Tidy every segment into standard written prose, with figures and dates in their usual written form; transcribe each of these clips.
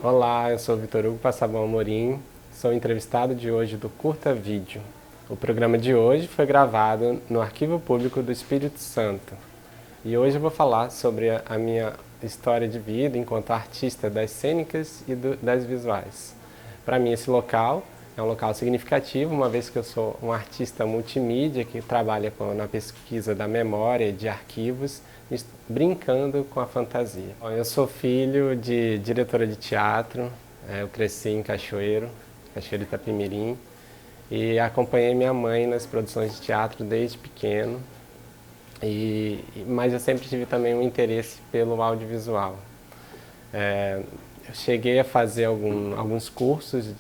Olá, eu sou Vitor Hugo Passabão Amorim, sou entrevistado de hoje do Curta Vídeo. O programa de hoje foi gravado no Arquivo Público do Espírito Santo e hoje eu vou falar sobre a minha história de vida enquanto artista das cênicas e das visuais. Para mim esse local é um local significativo, uma vez que eu sou um artista multimídia que trabalha na pesquisa da memória e de arquivos, brincando com a fantasia. Eu sou filho de diretora de teatro, eu cresci em Cachoeiro Itapemirim, e acompanhei minha mãe nas produções de teatro desde pequeno, mas eu sempre tive também um interesse pelo audiovisual. Eu cheguei a fazer alguns cursos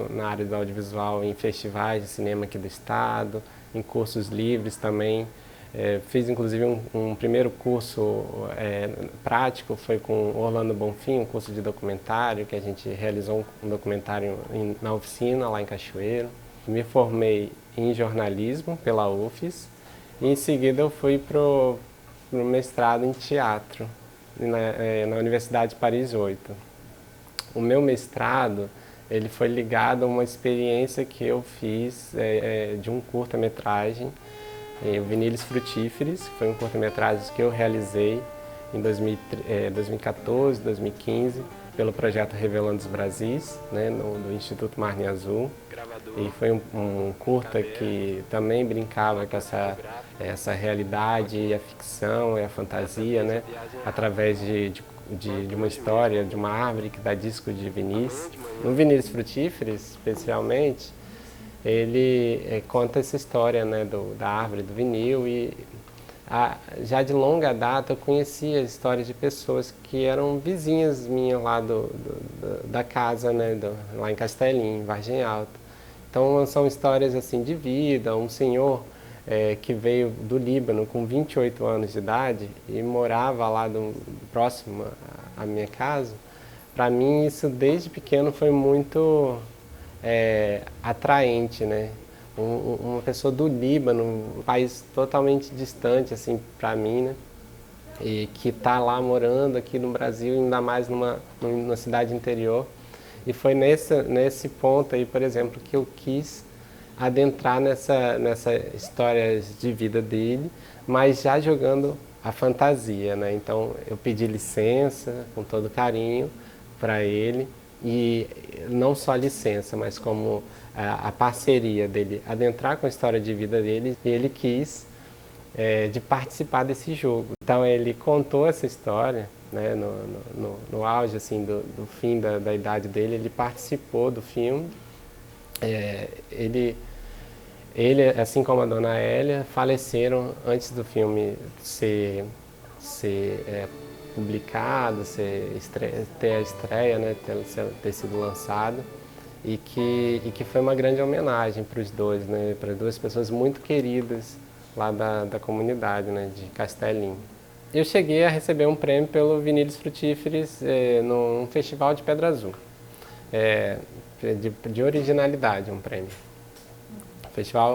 na área do audiovisual em festivais de cinema aqui do estado, em cursos livres também. Fiz inclusive um primeiro curso prático, foi com Orlando Bonfim, um curso de documentário, que a gente realizou um documentário na oficina lá em Cachoeiro. Me formei em jornalismo pela UFES e em seguida eu fui pro mestrado em teatro na Universidade Paris 8. O meu mestrado ele foi ligado a uma experiência que eu fiz de um curta-metragem, o Vinílios Frutíferos, que foi um curta-metragem que eu realizei em 2014, 2015, pelo projeto Revelando os Brasis, né, do Instituto Marne Azul. E foi um curta que também brincava com essa realidade e a ficção e a fantasia, né, através de uma história de uma árvore que dá disco de vinis. No Vinílios Frutíferos, especialmente, ele conta essa história, né, da árvore do vinil já de longa data eu conhecia histórias de pessoas que eram vizinhas minhas lá da casa, né, lá em Castelinho, em Vargem Alta. Então são histórias assim de vida, um senhor que veio do Líbano com 28 anos de idade e morava lá próximo à minha casa. Para mim isso desde pequeno foi muito atraente, né? Uma pessoa do Líbano, um país totalmente distante assim para mim, né? E que está lá morando aqui no Brasil, ainda mais numa cidade interior. E foi nesse ponto aí, por exemplo, que eu quis adentrar nessa história de vida dele, mas já jogando a fantasia, né? Então eu pedi licença com todo carinho para ele, e não só licença, mas como a parceria dele adentrar com a história de vida dele, e ele quis de participar desse jogo. Então ele contou essa história, né, no auge assim, do fim da idade dele, ele participou do filme. Ele, assim como a dona Hélia, faleceram antes do filme ser publicado, ter a estreia, né, ter sido lançado, e que foi uma grande homenagem para os dois, né, para duas pessoas muito queridas lá da comunidade, né, de Castelinho. Eu cheguei a receber um prêmio pelo Vinílios Frutíferos num festival de Pedra Azul, de originalidade, um prêmio.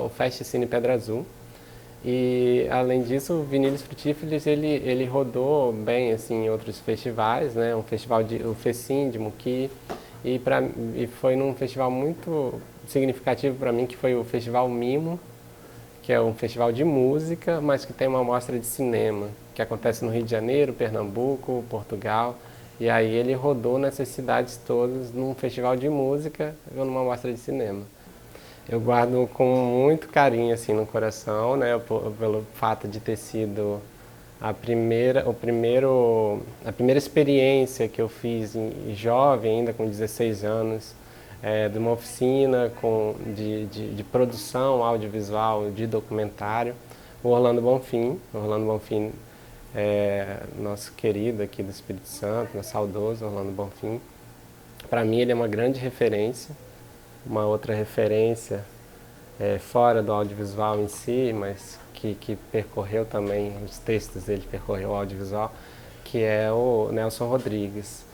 O Fest Cine Pedra Azul. E além disso, o Vinílios Frutíferos ele rodou bem assim, em outros festivais, né? O FECIM de Muqui, e foi num festival muito significativo para mim, que foi o Festival Mimo, que é um festival de música, mas que tem uma mostra de cinema, que acontece no Rio de Janeiro, Pernambuco, Portugal. E aí ele rodou nessas cidades todas num festival de música e numa mostra de cinema. Eu guardo com muito carinho assim no coração, né, pelo fato de ter sido a primeira experiência que eu fiz jovem, ainda com 16 anos, de uma oficina de produção audiovisual, de documentário. O Orlando Bonfim nosso querido aqui do Espírito Santo, nosso saudoso Orlando Bonfim. Para mim ele é uma grande referência. Uma outra referência fora do audiovisual em si, mas que percorreu também, os textos dele percorreu o audiovisual, que é o Nelson Rodrigues.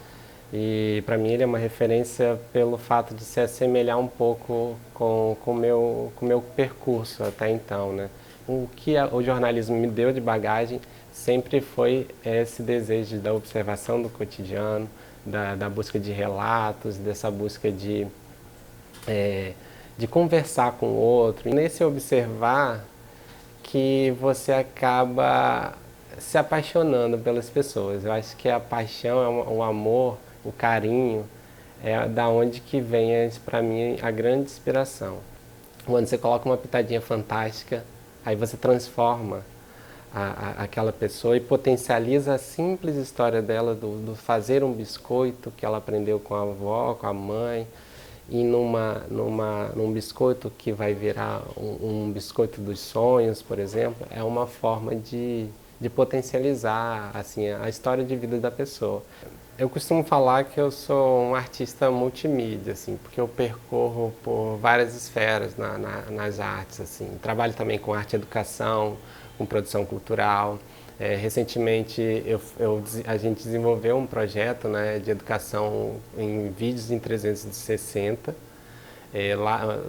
E para mim ele é uma referência pelo fato de se assemelhar um pouco com o meu percurso até então, né? O que o jornalismo me deu de bagagem sempre foi esse desejo da observação do cotidiano, da busca de relatos, dessa busca de conversar com o outro. E nesse observar que você acaba se apaixonando pelas pessoas. Eu acho que a paixão, o amor, o carinho, é da onde que vem, para mim, a grande inspiração. Quando você coloca uma pitadinha fantástica, aí você transforma aquela pessoa e potencializa a simples história dela do fazer um biscoito que ela aprendeu com a avó, com a mãe, e num biscoito que vai virar um biscoito dos sonhos, por exemplo, é uma forma de potencializar assim, a história de vida da pessoa. Eu costumo falar que eu sou um artista multimídia, assim, porque eu percorro por várias esferas nas artes. Assim. Trabalho também com arte e educação, com produção cultural. Recentemente a gente desenvolveu um projeto, né, de educação em vídeos em 360,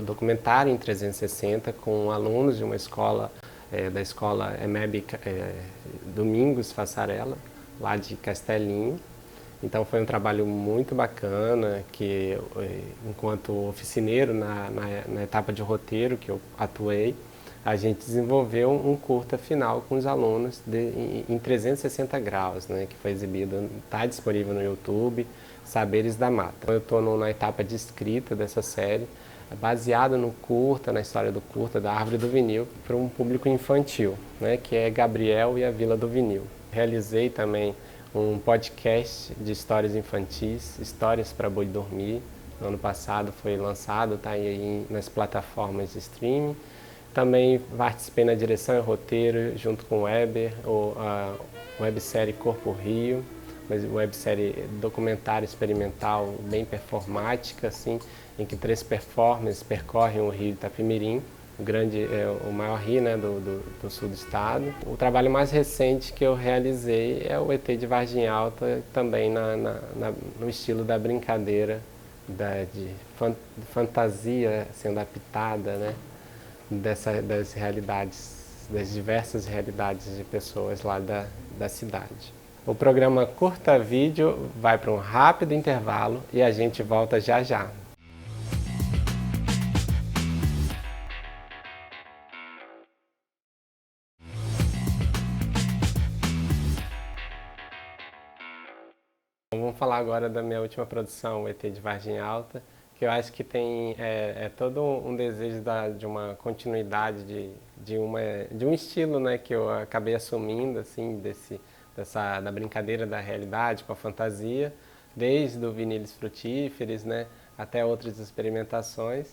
documentário em 360 com alunos de uma escola, da escola EMEB Domingos Fassarella, lá de Castelinho. Então foi um trabalho muito bacana, que enquanto oficineiro na etapa de roteiro que eu atuei, a gente desenvolveu um curta final com os alunos em 360 graus, né, que foi exibido, está disponível no YouTube, Saberes da Mata. Eu estou na etapa de escrita dessa série, baseada no curta, na história do curta, da Árvore do Vinil, para um público infantil, né, que é Gabriel e a Vila do Vinil. Realizei também um podcast de histórias infantis, Histórias para Boi Dormir. No ano passado foi lançado, está aí nas plataformas de streaming. Também participei na direção e roteiro junto com o Weber, a websérie Corpo Rio, mas websérie documentário experimental bem performática, assim, em que 3 performers percorrem o rio Itapemirim, o maior rio, né, do sul do estado. O trabalho mais recente que eu realizei é o ET de Vargem Alta, também no estilo da brincadeira, de fantasia sendo apitada, né, das realidades, das diversas realidades de pessoas lá da cidade. O programa Curta Vídeo vai para um rápido intervalo e a gente volta já já. Vamos falar agora da minha última produção, o ET de Vargem Alta, que eu acho que tem todo um desejo de uma continuidade de um estilo, né, que eu acabei assumindo, assim, da brincadeira da realidade com a fantasia, desde o Vinílios Frutíferos, né, até outras experimentações.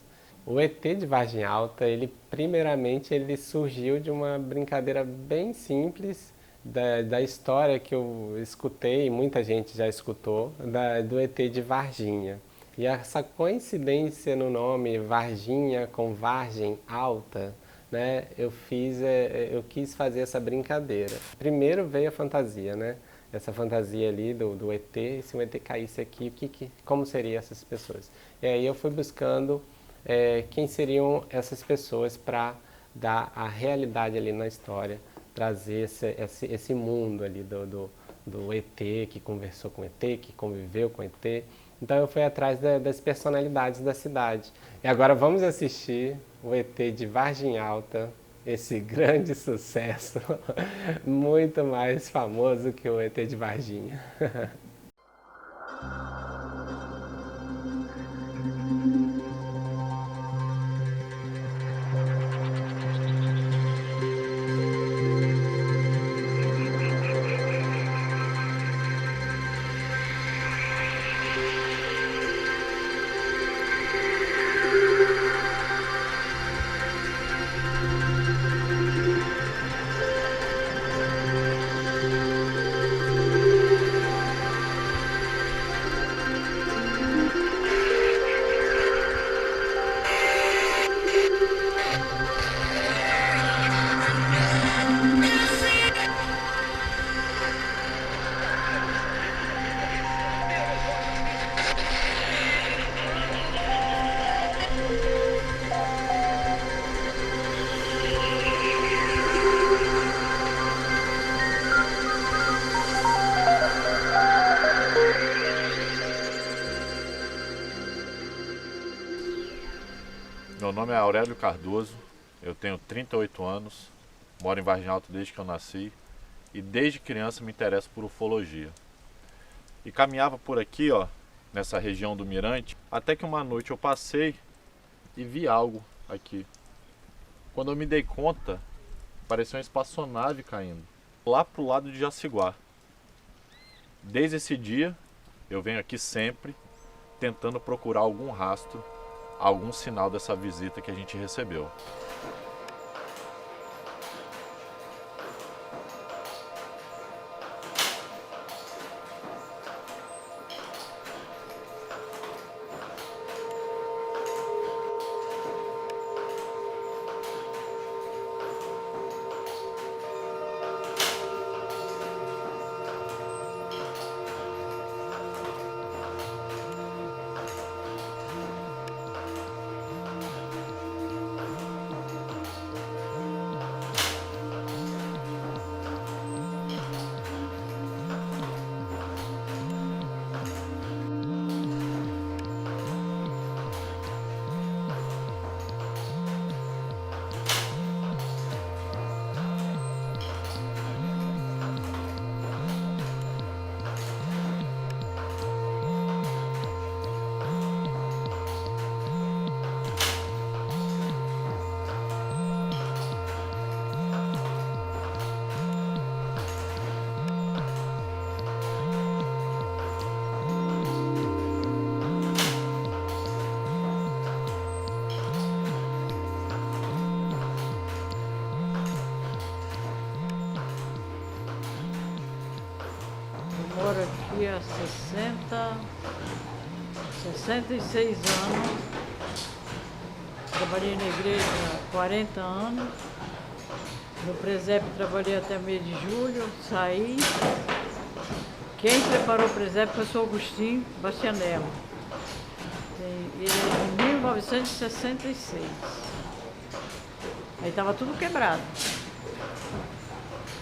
O ET de Vargem Alta, primeiramente ele surgiu de uma brincadeira bem simples, da história que eu escutei, muita gente já escutou, do ET de Varginha. E essa coincidência no nome Varginha com Vargem Alta, né, eu quis fazer essa brincadeira. Primeiro veio a fantasia, né? Essa fantasia ali do ET, se um ET caísse aqui, como seriam essas pessoas? E aí eu fui buscando quem seriam essas pessoas para dar a realidade ali na história, trazer esse mundo ali do ET, que conversou com o ET, que conviveu com o ET. Então eu fui atrás das personalidades da cidade. E agora vamos assistir o ET de Vargem Alta, esse grande sucesso, muito mais famoso que o ET de Varginha. Meu nome é Aurélio Cardoso, eu tenho 38 anos, moro em Vargem Alta desde que eu nasci e desde criança me interesso por ufologia. E caminhava por aqui, ó, nessa região do Mirante, até que uma noite eu passei e vi algo aqui. Quando eu me dei conta, parecia uma espaçonave caindo, lá pro lado de Jaciguá. Desde esse dia, eu venho aqui sempre tentando procurar algum rastro, algum sinal dessa visita que a gente recebeu. Moro aqui há 66 anos. Trabalhei na igreja há 40 anos. No presépio trabalhei até mês de julho, saí. Quem preparou o presépio foi o Sr. Agostinho Bastianello. Ele é de 1966. Aí estava tudo quebrado.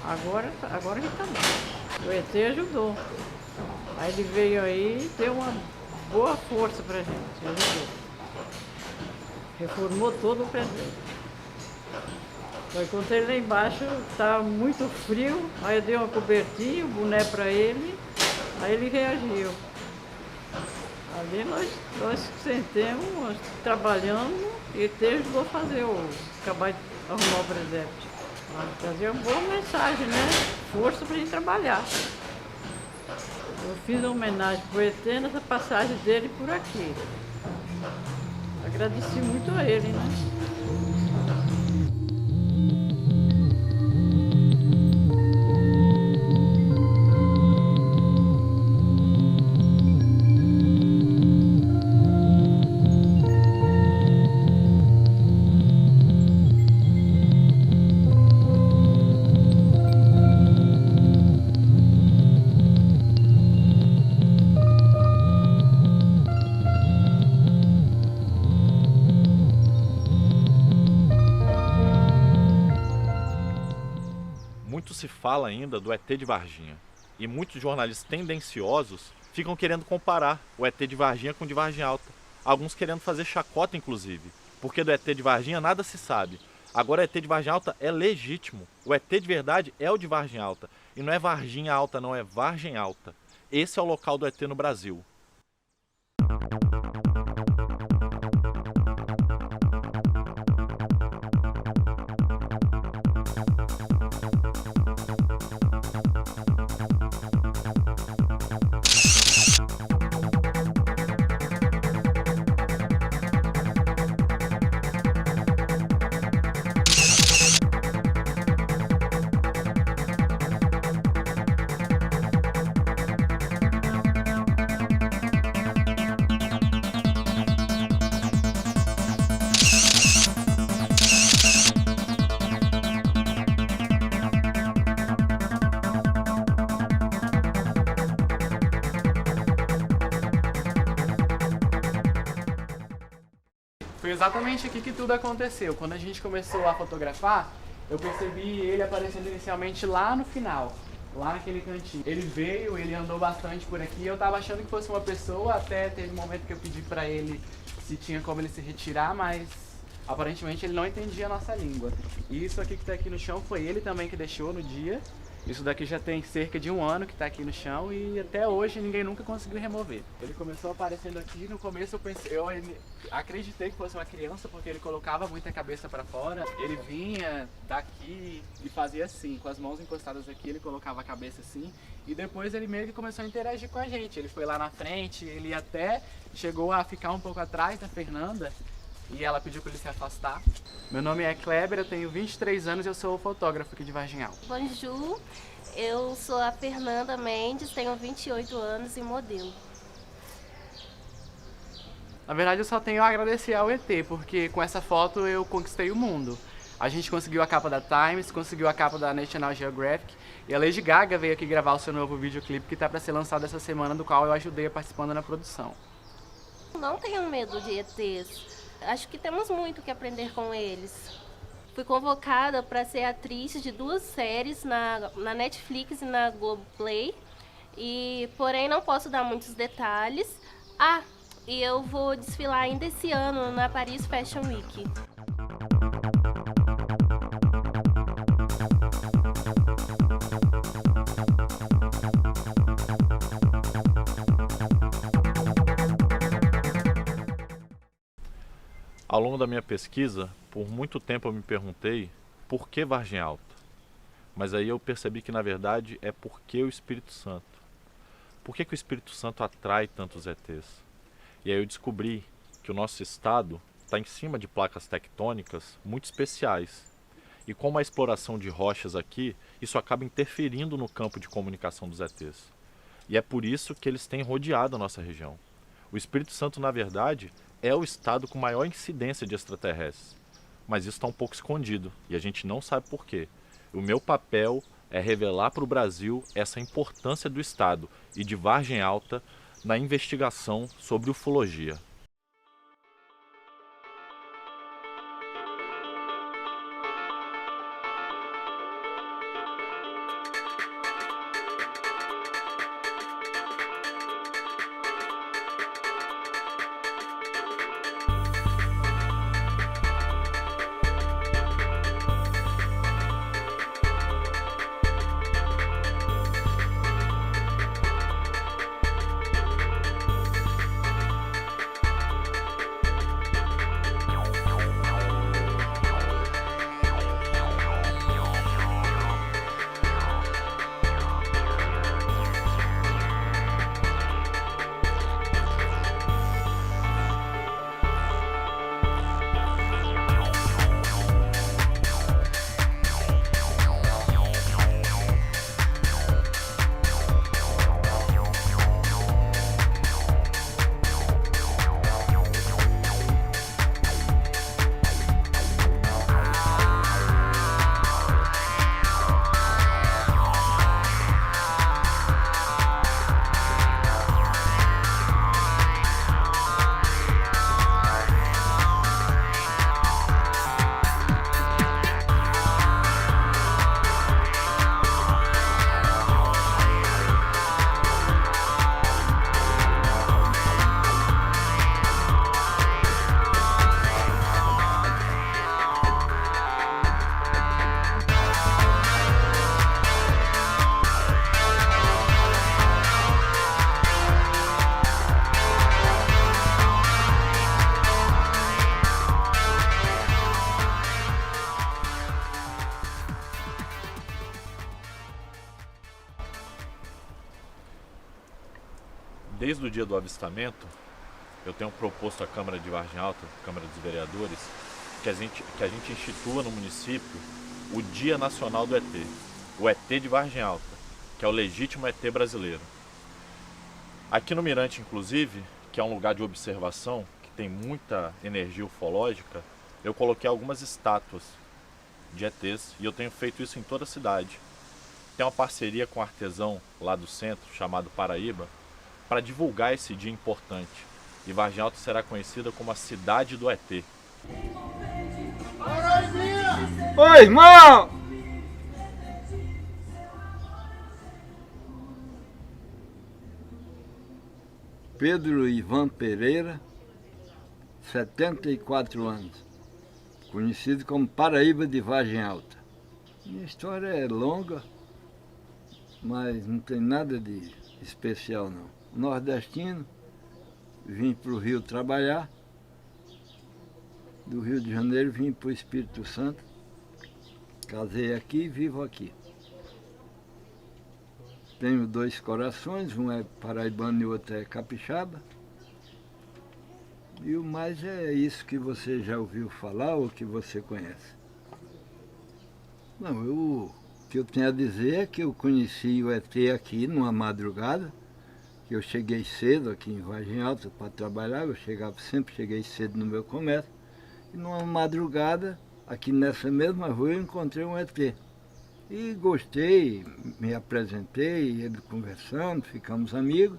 Agora ele está bom. O ET ajudou. Aí ele veio aí e deu uma boa força pra gente, ajudou. Reformou todo o presépio. Eu encontrei lá embaixo, estava muito frio, aí eu dei uma cobertinha, um boné para ele, aí ele reagiu. Ali nós sentemos, trabalhando, e ele ajudou a fazer acabar de arrumar o presépio. Trazer uma boa mensagem, né? Força pra gente trabalhar. Eu fiz uma homenagem pro ET nessa passagem dele por aqui. Agradeci muito a ele, né? Muito se fala ainda do ET de Varginha, e muitos jornalistas tendenciosos ficam querendo comparar o ET de Varginha com o de Vargem Alta. Alguns querendo fazer chacota, inclusive, porque do ET de Varginha nada se sabe. Agora o ET de Vargem Alta é legítimo. O ET de verdade é o de Vargem Alta. E não é Varginha Alta, não, é Vargem Alta. Esse é o local do ET no Brasil. Foi exatamente aqui que tudo aconteceu. Quando a gente começou a fotografar, eu percebi ele aparecendo inicialmente lá no final, lá naquele cantinho. Ele veio, ele andou bastante por aqui, eu tava achando que fosse uma pessoa, até teve um momento que eu pedi pra ele se tinha como ele se retirar, mas aparentemente ele não entendia a nossa língua. E isso aqui que está aqui no chão foi ele também que deixou no dia. Isso daqui já tem cerca de 1 ano que está aqui no chão e até hoje ninguém nunca conseguiu remover. Ele começou aparecendo aqui, no começo eu acreditei que fosse uma criança porque ele colocava muita cabeça para fora. Ele vinha daqui e fazia assim, com as mãos encostadas aqui, ele colocava a cabeça assim. E depois ele meio que começou a interagir com a gente. Ele foi lá na frente, ele até chegou a ficar um pouco atrás da Fernanda. E ela pediu para ele se afastar. Meu nome é Kleber, eu tenho 23 anos e eu sou fotógrafo aqui de Vargem Alta. Bonjour, eu sou a Fernanda Mendes, tenho 28 anos e modelo. Na verdade eu só tenho a agradecer ao ET, porque com essa foto eu conquistei o mundo. A gente conseguiu a capa da Times, conseguiu a capa da National Geographic e a Lady Gaga veio aqui gravar o seu novo videoclipe que está para ser lançado essa semana, do qual eu ajudei participando na produção. Não tenho medo de ETs. Acho que temos muito que aprender com eles. Fui convocada para ser atriz de 2 séries na Netflix e na Globoplay, porém não posso dar muitos detalhes. E eu vou desfilar ainda esse ano na Paris Fashion Week. Ao longo da minha pesquisa, por muito tempo eu me perguntei por que Vargem Alta? Mas aí eu percebi que na verdade é por que o Espírito Santo. Por que o Espírito Santo atrai tantos ETs? E aí eu descobri que o nosso estado está em cima de placas tectônicas muito especiais. E com a exploração de rochas aqui, isso acaba interferindo no campo de comunicação dos ETs. E é por isso que eles têm rodeado a nossa região. O Espírito Santo, na verdade, é o estado com maior incidência de extraterrestres. Mas isso está um pouco escondido e a gente não sabe por quê. O meu papel é revelar para o Brasil essa importância do estado e de Vargem Alta na investigação sobre ufologia. Desde o dia do avistamento, eu tenho proposto à Câmara de Vargem Alta, Câmara dos Vereadores, que a gente institua no município o Dia Nacional do ET, o ET de Vargem Alta, que é o legítimo ET brasileiro. Aqui no Mirante, inclusive, que é um lugar de observação, que tem muita energia ufológica, eu coloquei algumas estátuas de ETs e eu tenho feito isso em toda a cidade. Tem uma parceria com um artesão lá do centro, chamado Paraíba, para divulgar esse dia importante. E Vargem Alta será conhecida como a cidade do ET. Oi, irmão! Pedro Ivan Pereira, 74 anos. conhecido como Paraíba de Vargem Alta. Minha história é longa, mas não tem nada de especial não. Nordestino, vim para o Rio trabalhar, do Rio de Janeiro vim para o Espírito Santo, casei aqui e vivo aqui. Tenho 2 corações, um é paraibano e o outro é capixaba. E o mais é isso que você já ouviu falar ou que você conhece. Não, o que eu tenho a dizer é que eu conheci o ET aqui numa madrugada, que eu cheguei cedo aqui em Vargem Alta para trabalhar, sempre cheguei cedo no meu comércio, e numa madrugada, aqui nessa mesma rua, eu encontrei um ET. E gostei, me apresentei, ele conversando, ficamos amigos,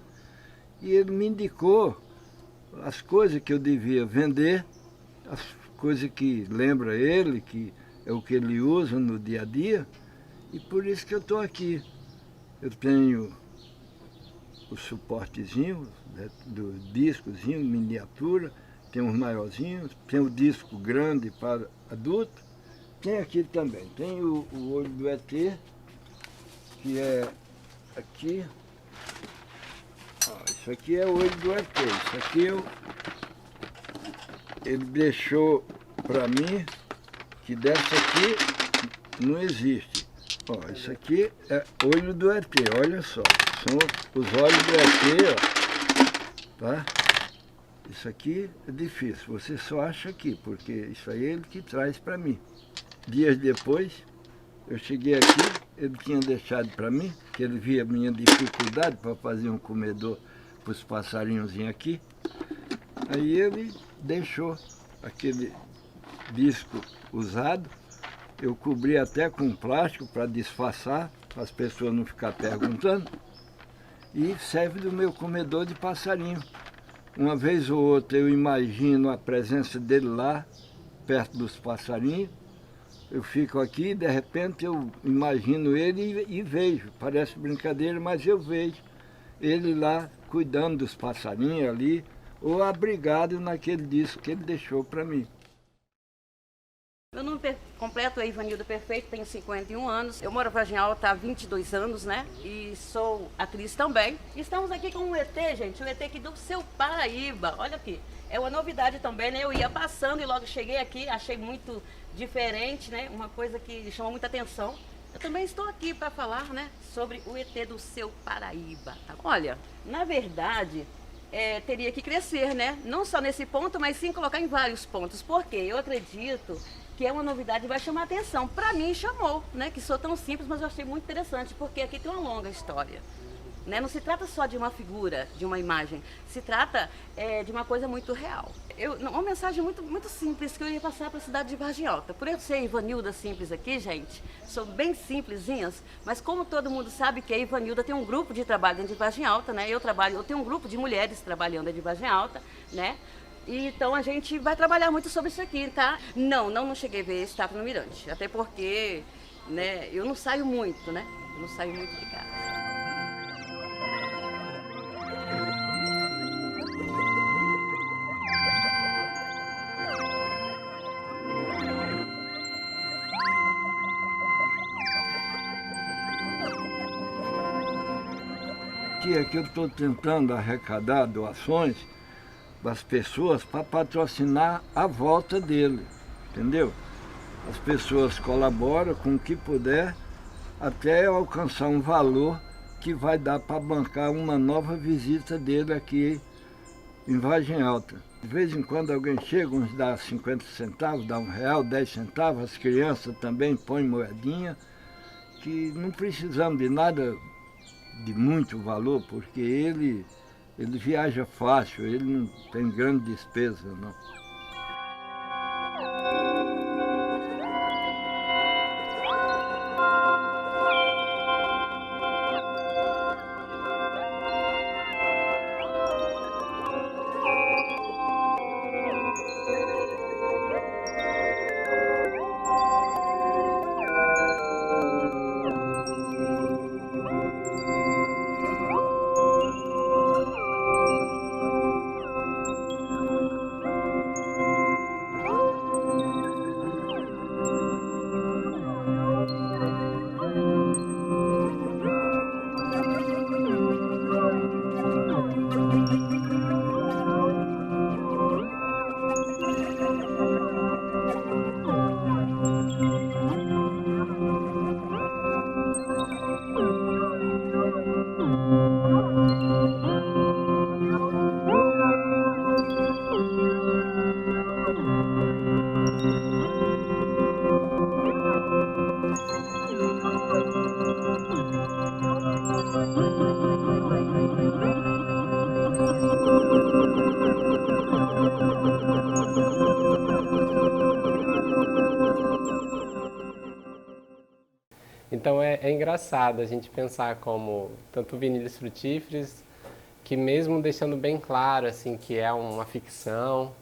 e ele me indicou as coisas que eu devia vender, as coisas que lembra ele, que é o que ele usa no dia a dia, e por isso que eu estou aqui. Eu tenho o suportezinho, né, do discozinho, miniatura, tem uns maiorzinhos, tem o disco grande para adulto, tem aqui também, tem o olho do ET, que é aqui. Isso aqui é o olho do ET, isso aqui ele deixou para mim, que dessa aqui não existe. Ó, isso aqui é olho do ET, olha só, são os olhos do ET, ó, tá? Isso aqui é difícil, você só acha aqui, porque isso aí é ele que traz para mim. Dias depois, eu cheguei aqui, ele tinha deixado para mim, que ele via a minha dificuldade para fazer um comedor para os passarinhozinhos aqui. Aí ele deixou aquele disco usado, eu cobri até com plástico para disfarçar, para as pessoas não ficarem perguntando, e serve do meu comedor de passarinho. Uma vez ou outra eu imagino a presença dele lá, perto dos passarinhos, eu fico aqui e de repente eu imagino ele e vejo, parece brincadeira, mas eu vejo ele lá cuidando dos passarinhos ali, ou abrigado naquele disco que ele deixou para mim. Meu nome completo é Ivanilda Perfeito, tenho 51 anos. Eu moro em Vargem Alta há 22 anos, né? E sou atriz também. Estamos aqui com um ET, gente, o ET aqui do Seu Paraíba. Olha aqui, é uma novidade também, né? Eu ia passando e logo cheguei aqui, achei muito diferente, né? Uma coisa que chamou muita atenção. Eu também estou aqui para falar, né, sobre o ET do Seu Paraíba. Tá? Olha, na verdade, teria que crescer, né? Não só nesse ponto, mas sim colocar em vários pontos. Porque eu acredito que é uma novidade e vai chamar atenção. Para mim chamou, né? Que sou tão simples, mas eu achei muito interessante, porque aqui tem uma longa história. Né? Não se trata só de uma figura, de uma imagem, se trata de uma coisa muito real. Uma mensagem muito simples que eu ia passar para a cidade de Vargem Alta. Por eu ser Ivanilda simples aqui, gente, sou bem simplesinhas, mas como todo mundo sabe que a Ivanilda tem um grupo de trabalho dentro de Vargem Alta, né? Eu tenho um grupo de mulheres trabalhando dentro de Vargem Alta, né? E então a gente vai trabalhar muito sobre isso aqui, tá? Não cheguei a ver estátua no Mirante, até porque, né, eu não saio muito, né? Eu não saio muito de casa. Aqui eu estou tentando arrecadar doações das pessoas para patrocinar a volta dele, entendeu? As pessoas colaboram com o que puder até alcançar um valor que vai dar para bancar uma nova visita dele aqui em Vargem Alta. De vez em quando alguém chega, uns dá 50 centavos, dá R$1, 10 centavos, as crianças também põem moedinha, que não precisamos de nada de muito valor, porque ele viaja fácil, ele não tem grande despesa, não. Então é engraçado a gente pensar como tanto Vinílius Frutíferos, que mesmo deixando bem claro assim que é uma ficção,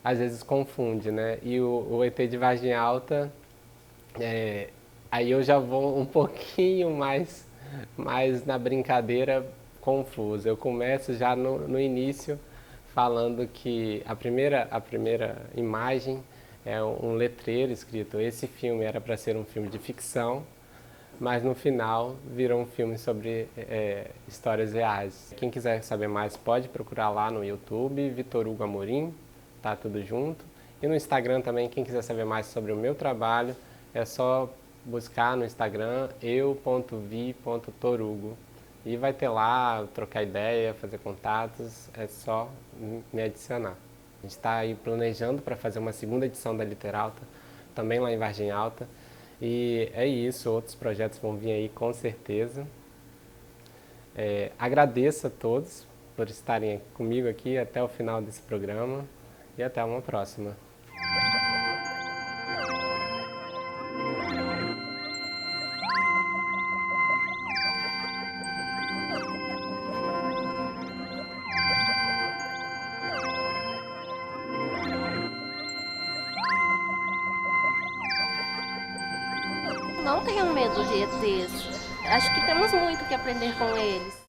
às vezes confunde, né? E o ET de Vargem Alta, aí eu já vou um pouquinho mais na brincadeira confusa. Eu começo já no início falando que a primeira imagem é um letreiro escrito: esse filme era para ser um filme de ficção, mas no final virou um filme sobre histórias reais. Quem quiser saber mais pode procurar lá no YouTube, Vitor Hugo Amorim, tá tudo junto. E no Instagram também, quem quiser saber mais sobre o meu trabalho, é só buscar no Instagram eu.vi.torugo. E vai ter lá, trocar ideia, fazer contatos, é só me adicionar. A gente está aí planejando para fazer uma segunda edição da Literalta, também lá em Vargem Alta. E é isso, outros projetos vão vir aí com certeza. Agradeço a todos por estarem comigo aqui até o final desse programa e até uma próxima. Não tenham medo de ETs. Acho que temos muito que aprender com eles.